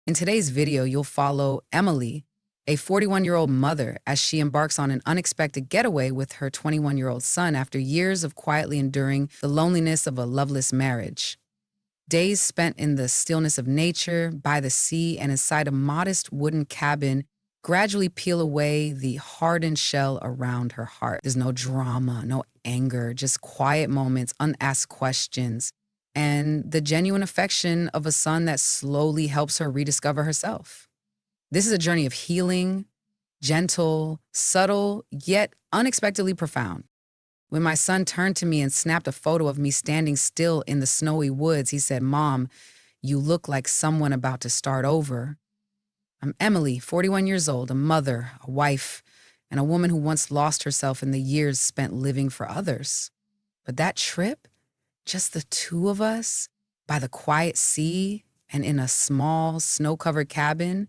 In today's video, you'll follow Emily, a 41-year-old mother, as she embarks on an unexpected getaway with her 21-year-old son after years of quietly enduring the loneliness of a loveless marriage. Days spent in the stillness of nature, by the sea, and inside a modest wooden cabin gradually peel away the hardened shell around her heart. There's no drama, no anger, just quiet moments, unasked questions, and the genuine affection of a son that slowly helps her rediscover herself. This is a journey of healing, gentle, subtle, yet unexpectedly profound. When my son turned to me and snapped a photo of me standing still in the snowy woods, he said, "Mom, you look like someone about to start over." I'm Emily, 41 years old, a mother, a wife, and a woman who once lost herself in the years spent living for others. But that trip, just the two of us, by the quiet sea and in a small, snow-covered cabin,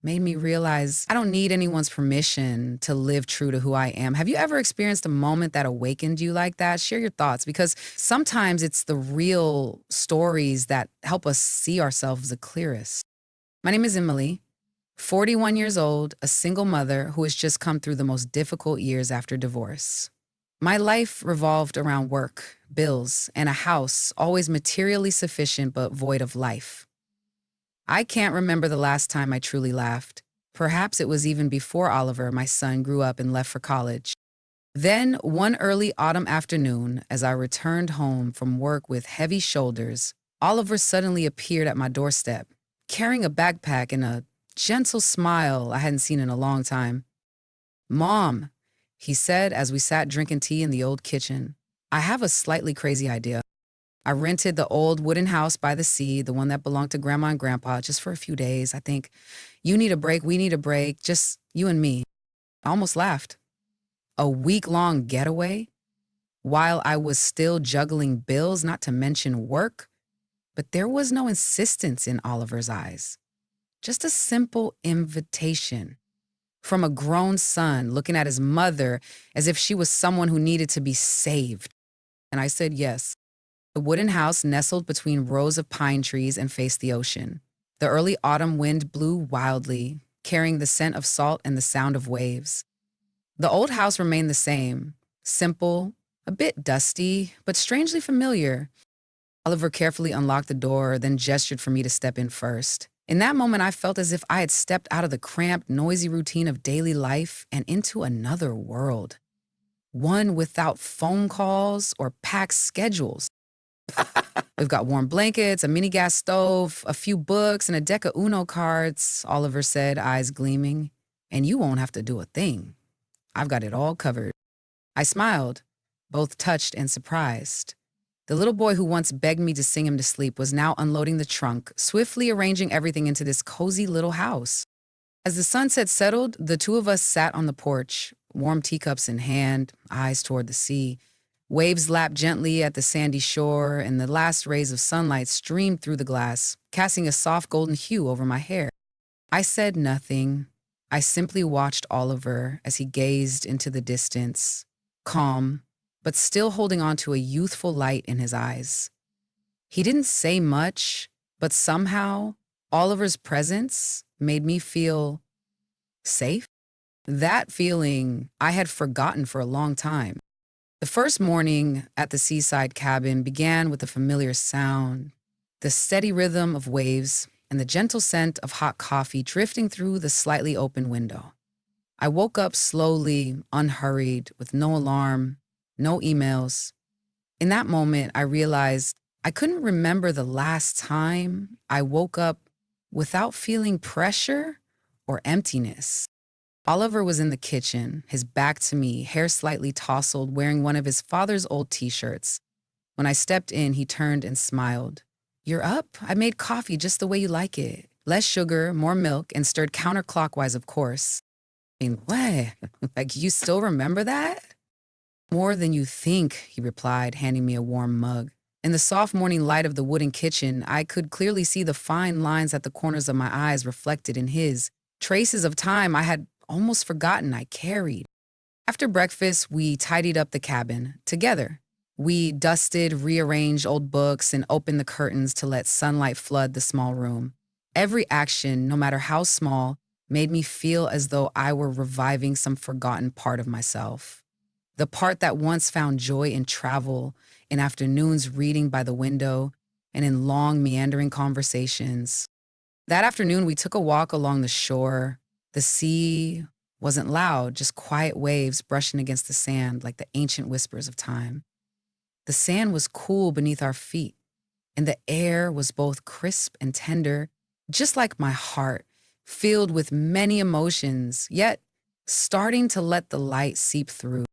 made me realize I don't need anyone's permission to live true to who I am. Have you ever experienced a moment that awakened you like that? Share your thoughts, because sometimes it's the real stories that help us see ourselves the clearest. My name is Emily, 41 years old, a single mother who has just come through the most difficult years after divorce. My life revolved around work, bills, and a house always materially sufficient but void of life. I can't remember the last time I truly laughed. Perhaps it was even before Oliver, my son, grew up and left for college. Then, one early autumn afternoon, as I returned home from work with heavy shoulders, Oliver suddenly appeared at my doorstep, carrying a backpack and a gentle smile I hadn't seen in a long time. "Mom," he said as we sat drinking tea in the old kitchen, "I have a slightly crazy idea. I rented the old wooden house by the sea, the one that belonged to Grandma and Grandpa, just for a few days. I think you need a break, we need a break, just you and me." I almost laughed. A week-long getaway? While I was still juggling bills, not to mention work? But there was no insistence in Oliver's eyes. Just a simple invitation from a grown son looking at his mother as if she was someone who needed to be saved. And I said yes. The wooden house nestled between rows of pine trees and faced the ocean. The early autumn wind blew wildly, carrying the scent of salt and the sound of waves. The old house remained the same, simple, a bit dusty, but strangely familiar. Oliver carefully unlocked the door, then gestured for me to step in first. In that moment, I felt as if I had stepped out of the cramped, noisy routine of daily life and into another world. One without phone calls or packed schedules. "We've got warm blankets, a mini gas stove, a few books, and a deck of Uno cards," Oliver said, eyes gleaming. "And you won't have to do a thing. I've got it all covered." I smiled, both touched and surprised. The little boy who once begged me to sing him to sleep was now unloading the trunk, swiftly arranging everything into this cozy little house. As the sunset settled, the two of us sat on the porch, warm teacups in hand, eyes toward the sea. Waves lapped gently at the sandy shore, and the last rays of sunlight streamed through the glass, casting a soft golden hue over my hair. I said nothing. I simply watched Oliver as he gazed into the distance, calm, but still holding on to a youthful light in his eyes. He didn't say much, but somehow Oliver's presence made me feel safe. That feeling I had forgotten for a long time. The first morning at the seaside cabin began with a familiar sound, the steady rhythm of waves and the gentle scent of hot coffee drifting through the slightly open window. I woke up slowly, unhurried, with no alarm, no emails. In that moment, I realized I couldn't remember the last time I woke up without feeling pressure or emptiness. Oliver was in the kitchen, his back to me, hair slightly tousled, wearing one of his father's old t-shirts. When I stepped in, he turned and smiled. "You're up? I made coffee just the way you like it. Less sugar, more milk, and stirred counterclockwise, of course." "I mean, what? Like, you still remember that?" "More than you think," he replied, handing me a warm mug. In the soft morning light of the wooden kitchen, I could clearly see the fine lines at the corners of my eyes reflected in his, traces of time I had almost forgotten I carried. After breakfast, we tidied up the cabin together. We dusted, rearranged old books, and opened the curtains to let sunlight flood the small room. Every action, no matter how small, made me feel as though I were reviving some forgotten part of myself. The part that once found joy in travel, in afternoons reading by the window, and in long, meandering conversations. That afternoon, we took a walk along the shore. The sea wasn't loud, just quiet waves brushing against the sand like the ancient whispers of time. The sand was cool beneath our feet, and the air was both crisp and tender, just like my heart, filled with many emotions, yet starting to let the light seep through.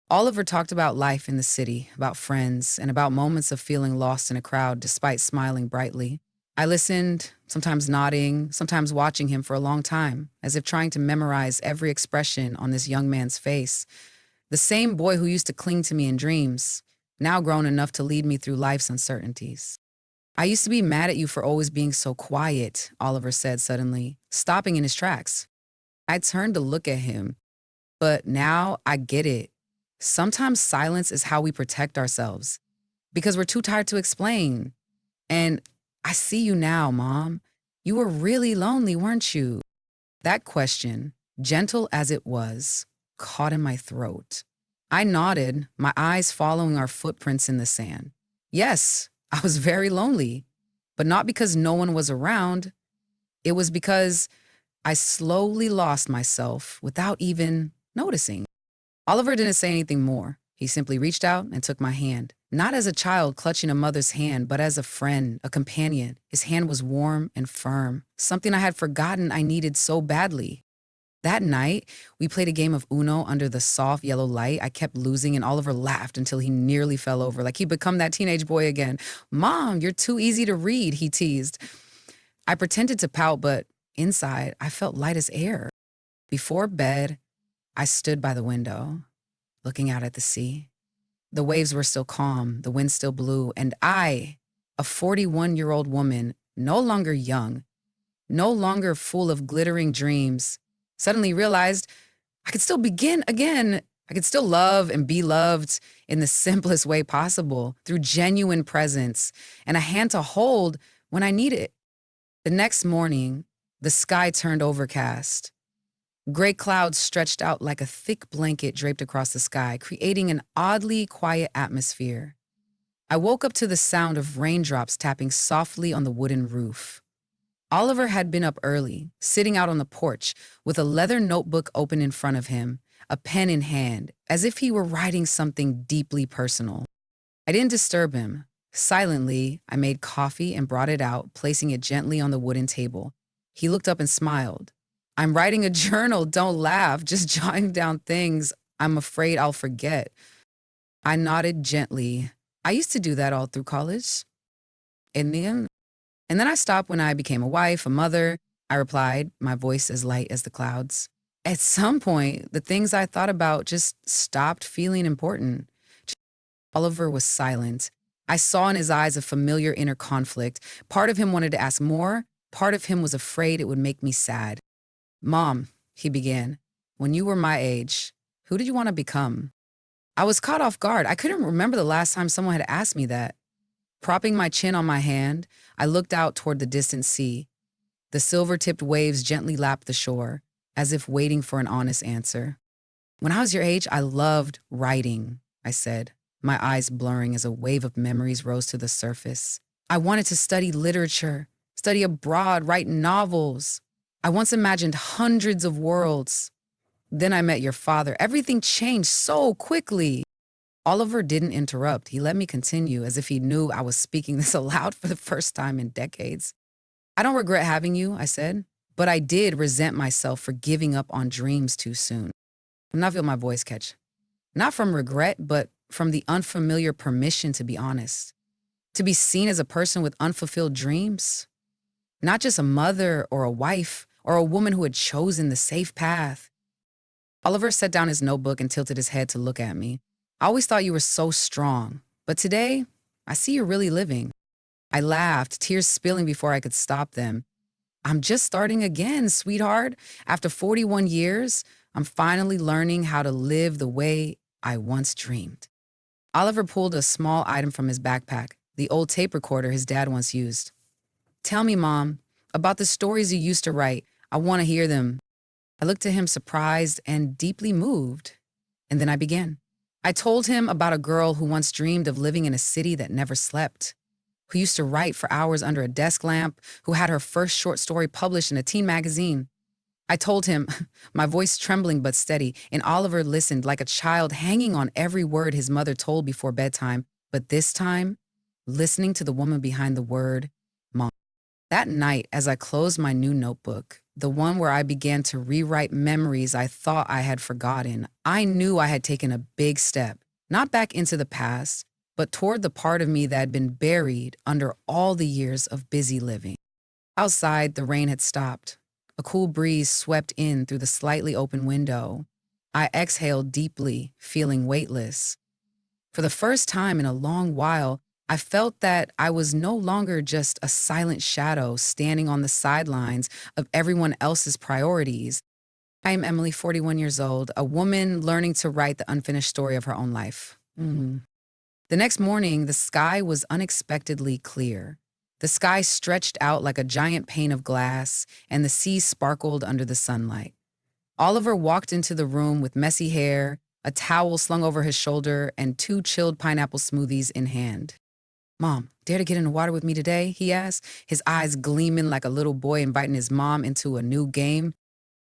Oliver talked about life in the city, about friends, and about moments of feeling lost in a crowd despite smiling brightly. I listened, sometimes nodding, sometimes watching him for a long time, as if trying to memorize every expression on this young man's face. The same boy who used to cling to me in dreams, now grown enough to lead me through life's uncertainties. I used to be mad at you for always being so quiet, Oliver said suddenly, stopping in his tracks. I turned to look at him, but now I get it. Sometimes silence is how we protect ourselves because we're too tired to explain. And I see you now, Mom. You were really lonely, weren't you? That question, gentle as it was, caught in my throat. I nodded, my eyes following our footprints in the sand. Yes, I was very lonely, but not because no one was around. It was because I slowly lost myself without even noticing. Oliver didn't say anything more. He simply reached out and took my hand. Not as a child clutching a mother's hand, but as a friend, a companion. His hand was warm and firm, something I had forgotten I needed so badly. That night, we played a game of Uno under the soft yellow light. I kept losing, and Oliver laughed until he nearly fell over, like he'd become that teenage boy again. Mom, you're too easy to read, he teased. I pretended to pout, but inside, I felt light as air. Before bed, I stood by the window, looking out at the sea. The waves were still calm, the wind still blew, and I, a 41-year-old woman, no longer young, no longer full of glittering dreams, suddenly realized I could still begin again. I could still love and be loved in the simplest way possible, through genuine presence and a hand to hold when I need it. The next morning, the sky turned overcast. Gray clouds stretched out like a thick blanket draped across the sky, creating an oddly quiet atmosphere. I woke up to the sound of raindrops tapping softly on the wooden roof. Oliver had been up early, sitting out on the porch with a leather notebook open in front of him, a pen in hand, as if he were writing something deeply personal. I didn't disturb him. Silently, I made coffee and brought it out, placing it gently on the wooden table. He looked up and smiled. I'm writing a journal, don't laugh, just jotting down things I'm afraid I'll forget. I nodded gently. I used to do that all through college. And then I stopped when I became a wife, a mother. I replied, my voice as light as the clouds. At some point, the things I thought about just stopped feeling important. Oliver was silent. I saw in his eyes a familiar inner conflict. Part of him wanted to ask more. Part of him was afraid it would make me sad. Mom, he began, when you were my age, who did you want to become? I was caught off guard. I couldn't remember the last time someone had asked me that. Propping my chin on my hand, I looked out toward the distant sea. The silver-tipped waves gently lapped the shore, as if waiting for an honest answer. When I was your age, I loved writing, I said, my eyes blurring as a wave of memories rose to the surface. I wanted to study literature, study abroad, write novels. I once imagined hundreds of worlds. Then I met your father. Everything changed so quickly. Oliver didn't interrupt. He let me continue as if he knew I was speaking this aloud for the first time in decades. I don't regret having you, I said, but I did resent myself for giving up on dreams too soon. And I feel my voice catch. Not from regret, but from the unfamiliar permission to be honest. To be seen as a person with unfulfilled dreams. Not just a mother or a wife or a woman who had chosen the safe path. Oliver set down his notebook and tilted his head to look at me. I always thought you were so strong, but today, I see you're really living. I laughed, tears spilling before I could stop them. I'm just starting again, sweetheart. After 41 years, I'm finally learning how to live the way I once dreamed. Oliver pulled a small item from his backpack, the old tape recorder his dad once used. Tell me, Mom, About the stories you used to write. I want to hear them. I looked at him surprised and deeply moved. And then I began. I told him about a girl who once dreamed of living in a city that never slept, who used to write for hours under a desk lamp, who had her first short story published in a teen magazine. I told him, my voice trembling but steady, and Oliver listened like a child hanging on every word his mother told before bedtime, but this time, listening to the woman behind the word, Mom. That night, as I closed my new notebook, the one where I began to rewrite memories I thought I had forgotten, I knew I had taken a big step, not back into the past, but toward the part of me that had been buried under all the years of busy living. Outside, the rain had stopped. A cool breeze swept in through the slightly open window. I exhaled deeply, feeling weightless. For the first time in a long while, I felt that I was no longer just a silent shadow standing on the sidelines of everyone else's priorities. I am Emily, 41 years old, a woman learning to write the unfinished story of her own life. The next morning, the sky was unexpectedly clear. The sky stretched out like a giant pane of glass, and the sea sparkled under the sunlight. Oliver walked into the room with messy hair, a towel slung over his shoulder, and 2 chilled pineapple smoothies in hand. Mom, dare to get in the water with me today? He asked, his eyes gleaming like a little boy inviting his mom into a new game.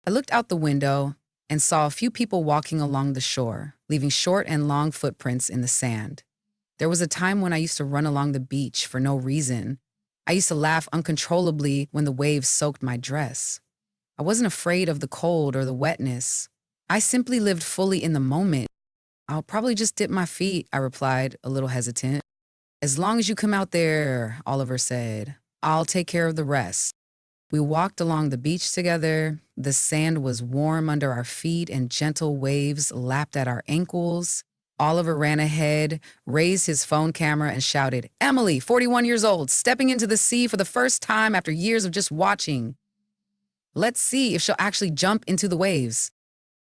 I looked out the window and saw a few people walking along the shore, leaving short and long footprints in the sand. There was a time when I used to run along the beach for no reason. I used to laugh uncontrollably when the waves soaked my dress. I wasn't afraid of the cold or the wetness. I simply lived fully in the moment. I'll probably just dip my feet, I replied, a little hesitant. As long as you come out there, Oliver said, I'll take care of the rest. We walked along the beach together. The sand was warm under our feet and gentle waves lapped at our ankles. Oliver ran ahead, raised his phone camera, and shouted, Emily, 41 years old, stepping into the sea for the first time after years of just watching. Let's see if she'll actually jump into the waves.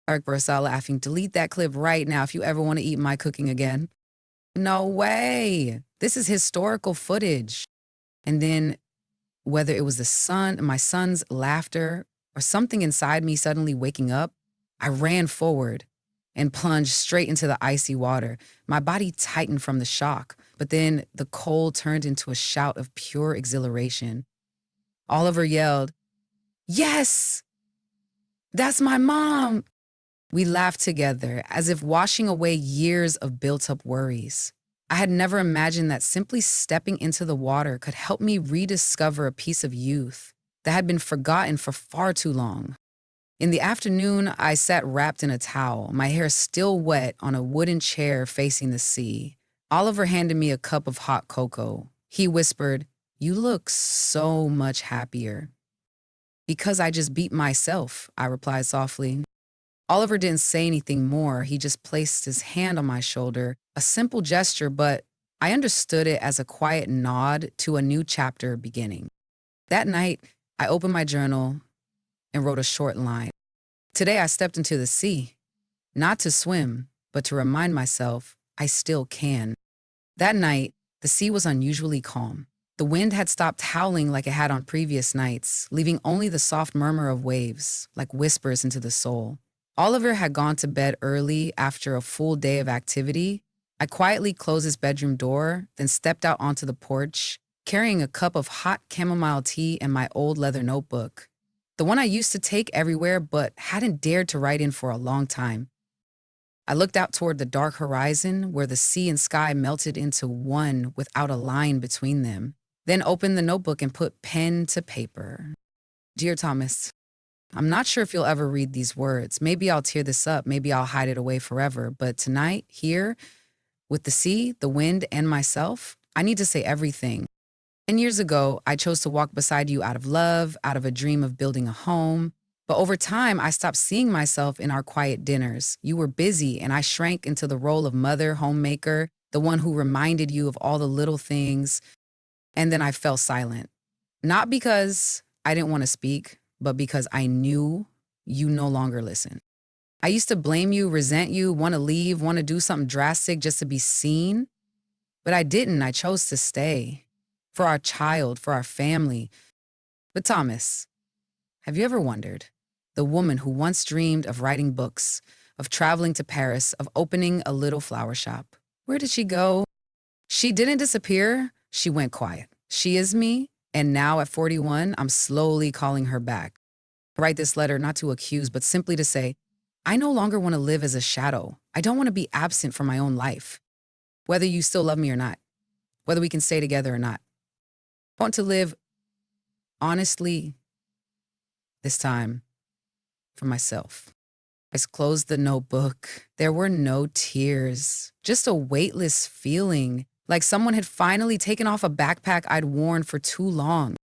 Eric burst out laughing. Delete that clip right now if you ever want to eat my cooking again. No way. This is historical footage. And then, whether it was my son's laughter, or something inside me suddenly waking up, I ran forward and plunged straight into the icy water. My body tightened from the shock, but then the cold turned into a shout of pure exhilaration. Oliver yelled, Yes! That's my mom! We laughed together, as if washing away years of built-up worries. I had never imagined that simply stepping into the water could help me rediscover a piece of youth that had been forgotten for far too long. In the afternoon, I sat wrapped in a towel, my hair still wet on a wooden chair facing the sea. Oliver handed me a cup of hot cocoa. He whispered, You look so much happier. Because I just beat myself, I replied softly. Oliver didn't say anything more. He just placed his hand on my shoulder, a simple gesture, but I understood it as a quiet nod to a new chapter beginning. That night, I opened my journal and wrote a short line. Today I stepped into the sea, not to swim, but to remind myself I still can. That night, the sea was unusually calm. The wind had stopped howling like it had on previous nights, leaving only the soft murmur of waves, like whispers into the soul. Oliver had gone to bed early after a full day of activity. I quietly closed his bedroom door, then stepped out onto the porch, carrying a cup of hot chamomile tea and my old leather notebook. The one I used to take everywhere but hadn't dared to write in for a long time. I looked out toward the dark horizon where the sea and sky melted into one without a line between them, then opened the notebook and put pen to paper. Dear Thomas, I'm not sure if you'll ever read these words. Maybe I'll tear this up, maybe I'll hide it away forever, but tonight, here, with the sea, the wind, and myself, I need to say everything. 10 years ago, I chose to walk beside you out of love, out of a dream of building a home. But over time, I stopped seeing myself in our quiet dinners. You were busy, and I shrank into the role of mother, homemaker, the one who reminded you of all the little things. And then I fell silent. Not because I didn't want to speak, but because I knew you no longer listened. I used to blame you, resent you, want to leave, want to do something drastic just to be seen. But I didn't. I chose to stay. For our child, for our family. But Thomas, have you ever wondered? The woman who once dreamed of writing books, of traveling to Paris, of opening a little flower shop. Where did she go? She didn't disappear. She went quiet. She is me. And now at 41, I'm slowly calling her back. I write this letter not to accuse, but simply to say, I no longer want to live as a shadow. I don't want to be absent from my own life. Whether you still love me or not, whether we can stay together or not. I want to live honestly, this time, for myself. I closed the notebook. There were no tears, just a weightless feeling, like someone had finally taken off a backpack I'd worn for too long.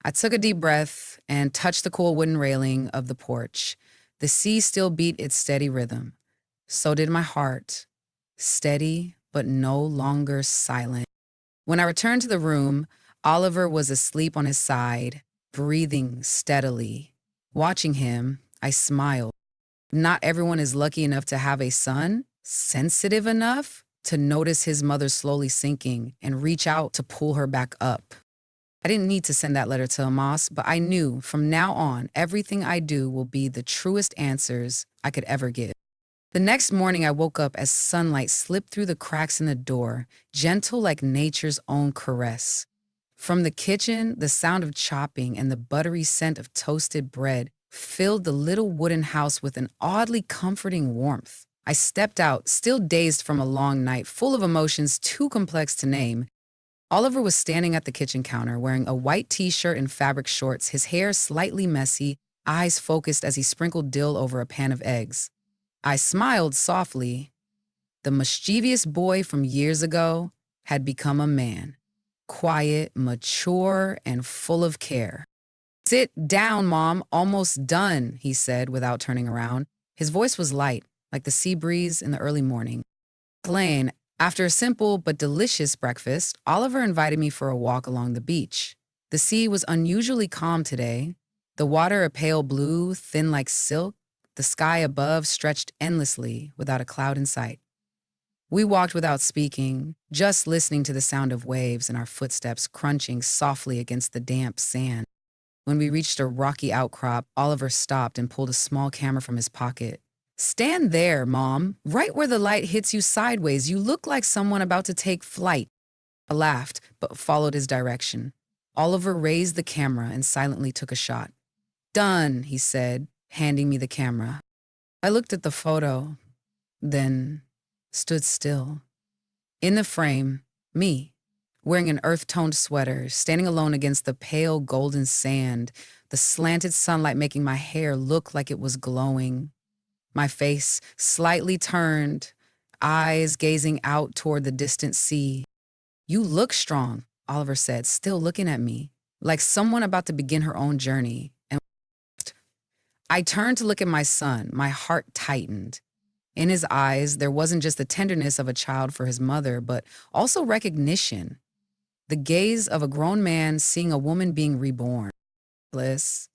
I took a deep breath and touched the cool wooden railing of the porch. The sea still beat its steady rhythm. So did my heart, steady but no longer silent. When I returned to the room, Oliver was asleep on his side, breathing steadily. Watching him, I smiled. Not everyone is lucky enough to have a son, sensitive enough to notice his mother slowly sinking and reach out to pull her back up. I didn't need to send that letter to Amos, but I knew from now on, everything I do will be the truest answers I could ever give. The next morning, I woke up as sunlight slipped through the cracks in the door, gentle like nature's own caress. From the kitchen, the sound of chopping and the buttery scent of toasted bread filled the little wooden house with an oddly comforting warmth. I stepped out, still dazed from a long night, full of emotions too complex to name. Oliver was standing at the kitchen counter, wearing a white t-shirt and fabric shorts, his hair slightly messy, eyes focused as he sprinkled dill over a pan of eggs. I smiled softly. The mischievous boy from years ago had become a man, quiet, mature, and full of care. Sit down, Mom, almost done, he said without turning around. His voice was light, like the sea breeze in the early morning. Plain, after a simple but delicious breakfast, Oliver invited me for a walk along the beach. The sea was unusually calm today, the water a pale blue, thin like silk, the sky above stretched endlessly without a cloud in sight. We walked without speaking, just listening to the sound of waves and our footsteps crunching softly against the damp sand. When we reached a rocky outcrop, Oliver stopped and pulled a small camera from his pocket. Stand there, Mom, right where the light hits you sideways. You look like someone about to take flight. I laughed, but followed his direction. Oliver raised the camera and silently took a shot. Done, he said, handing me the camera. I looked at the photo, then stood still. In the frame, me, wearing an earth-toned sweater, standing alone against the pale golden sand, the slanted sunlight making my hair look like it was glowing. My face slightly turned, eyes gazing out toward the distant sea. You look strong, Oliver said, still looking at me, like someone about to begin her own journey. And I turned to look at my son. My heart tightened. In his eyes, there wasn't just the tenderness of a child for his mother, but also recognition. The gaze of a grown man seeing a woman being reborn. Bliss.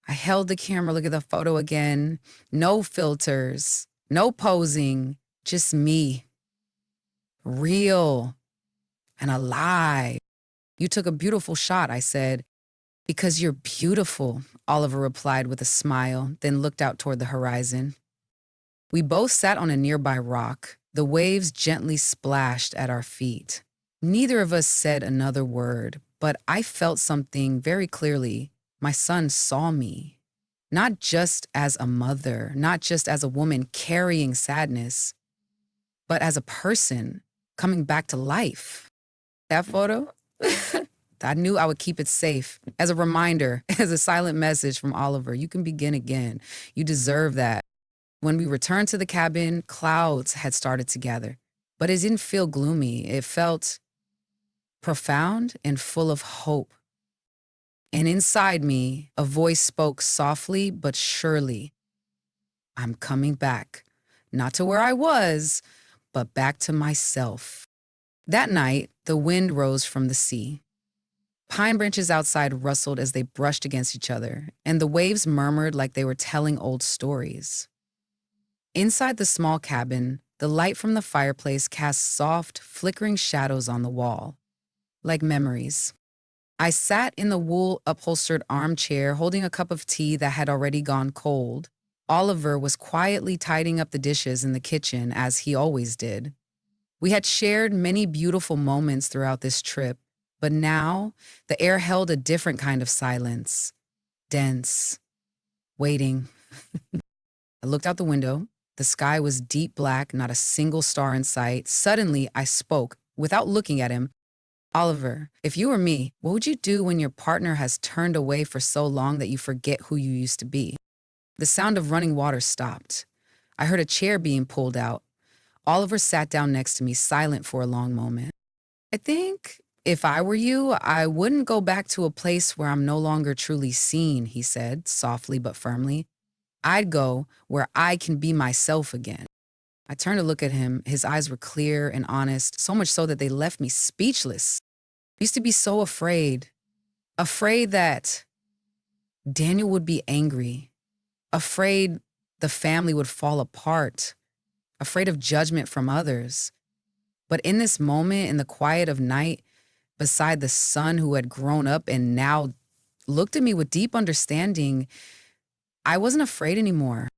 I held the camera, look at the photo again. No filters, no posing, just me. Real and alive. You took a beautiful shot, I said. Because you're beautiful, Oliver replied with a smile, then looked out toward the horizon. We both sat on a nearby rock. The waves gently splashed at our feet. Neither of us said another word, but I felt something very clearly. My son saw me. Not just as a mother, not just as a woman carrying sadness, but as a person coming back to life. That photo? I knew I would keep it safe as a reminder, as a silent message from Oliver. You can begin again. You deserve that. When we returned to the cabin, clouds had started to gather, but it didn't feel gloomy. It felt profound and full of hope. And inside me, a voice spoke softly but surely. I'm coming back, not to where I was, but back to myself. That night, the wind rose from the sea. Pine branches outside rustled as they brushed against each other, and the waves murmured like they were telling old stories. Inside the small cabin, the light from the fireplace cast soft, flickering shadows on the wall, like memories. I sat in the wool upholstered armchair holding a cup of tea that had already gone cold. Oliver was quietly tidying up the dishes in the kitchen as he always did. We had shared many beautiful moments throughout this trip, but now the air held a different kind of silence, dense, waiting. I looked out the window. The sky was deep black, not a single star in sight. Suddenly, I spoke, without looking at him. Oliver, if you were me, what would you do when your partner has turned away for so long that you forget who you used to be? The sound of running water stopped. I heard a chair being pulled out. Oliver sat down next to me, silent for a long moment. I think if I were you, I wouldn't go back to a place where I'm no longer truly seen, he said, softly but firmly. I'd go where I can be myself again. I turned to look at him. His eyes were clear and honest, so much so that they left me speechless. I used to be so afraid that Daniel would be angry, afraid the family would fall apart, afraid of judgment from others. But in this moment, in the quiet of night, beside the son who had grown up and now looked at me with deep understanding, I wasn't afraid anymore.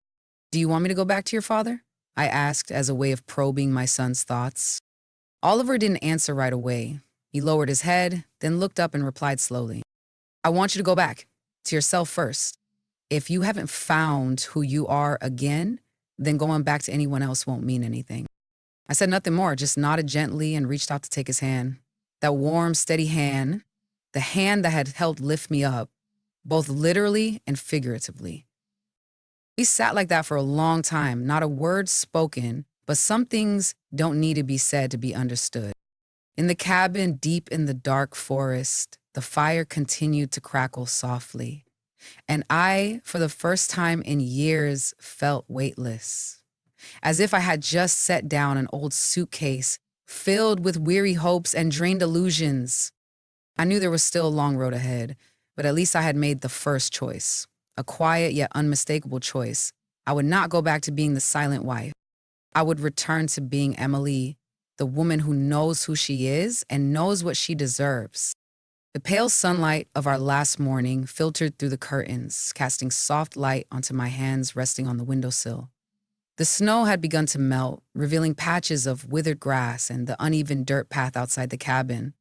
Do you want me to go back to your father? I asked as a way of probing my son's thoughts. Oliver didn't answer right away. He lowered his head, then looked up and replied slowly. I want you to go back to yourself first. If you haven't found who you are again, then going back to anyone else won't mean anything. I said nothing more, just nodded gently and reached out to take his hand. That warm, steady hand, the hand that had helped lift me up, both literally and figuratively. We sat like that for a long time, not a word spoken, but some things don't need to be said to be understood. In the cabin, deep in the dark forest, the fire continued to crackle softly. And I, for the first time in years, felt weightless, as if I had just set down an old suitcase filled with weary hopes and drained illusions. I knew there was still a long road ahead, but at least I had made the first choice, a quiet yet unmistakable choice. I would not go back to being the silent wife. I would return to being Emily, the woman who knows who she is and knows what she deserves. The pale sunlight of our last morning filtered through the curtains, casting soft light onto my hands resting on the windowsill. The snow had begun to melt, revealing patches of withered grass and the uneven dirt path outside the cabin.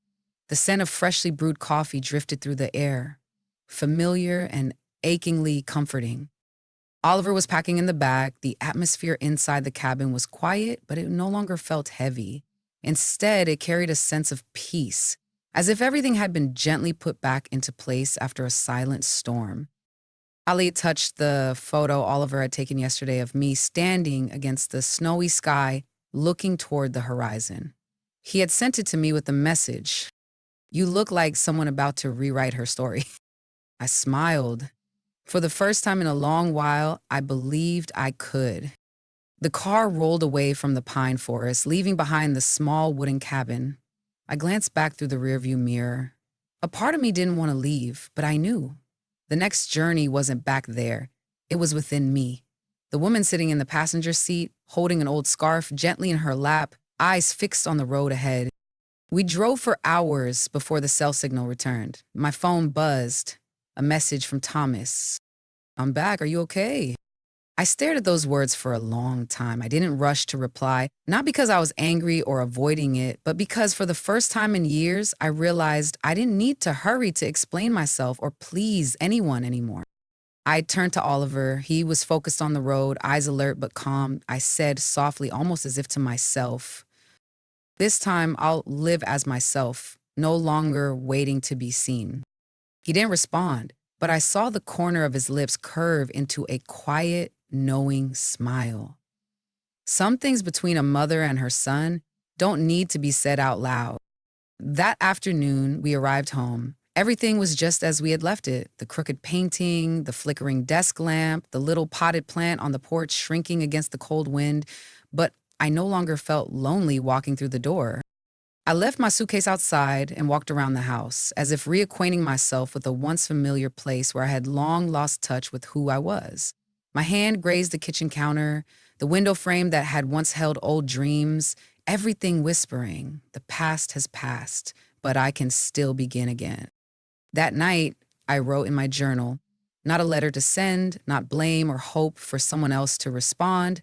The scent of freshly brewed coffee drifted through the air, familiar and achingly comforting. Oliver was packing in the bag. The atmosphere inside the cabin was quiet, but it no longer felt heavy. Instead, it carried a sense of peace, as if everything had been gently put back into place after a silent storm. Ali touched the photo Oliver had taken yesterday of me standing against the snowy sky, looking toward the horizon. He had sent it to me with the message, "You look like someone about to rewrite her story." I smiled. For the first time in a long while, I believed I could. The car rolled away from the pine forest, leaving behind the small wooden cabin. I glanced back through the rearview mirror. A part of me didn't want to leave, but I knew. The next journey wasn't back there. It was within me. The woman sitting in the passenger seat, holding an old scarf gently in her lap, eyes fixed on the road ahead. We drove for hours before the cell signal returned. My phone buzzed. A message from Thomas. "I'm back. Are you okay?" I stared at those words for a long time. I didn't rush to reply, not because I was angry or avoiding it, but because for the first time in years, I realized I didn't need to hurry to explain myself or please anyone anymore. I turned to Oliver. He was focused on the road, eyes alert but calm. I said softly, almost as if to myself, "This time I'll live as myself, no longer waiting to be seen." He didn't respond, but I saw the corner of his lips curve into a quiet, knowing smile. Some things between a mother and her son don't need to be said out loud. That afternoon, we arrived home. Everything was just as we had left it. The crooked painting, the flickering desk lamp, the little potted plant on the porch shrinking against the cold wind. But I no longer felt lonely walking through the door. I left my suitcase outside and walked around the house, as if reacquainting myself with a once familiar place where I had long lost touch with who I was. My hand grazed the kitchen counter, the window frame that had once held old dreams, everything whispering, "The past has passed, but I can still begin again." That night, I wrote in my journal, not a letter to send, not blame or hope for someone else to respond,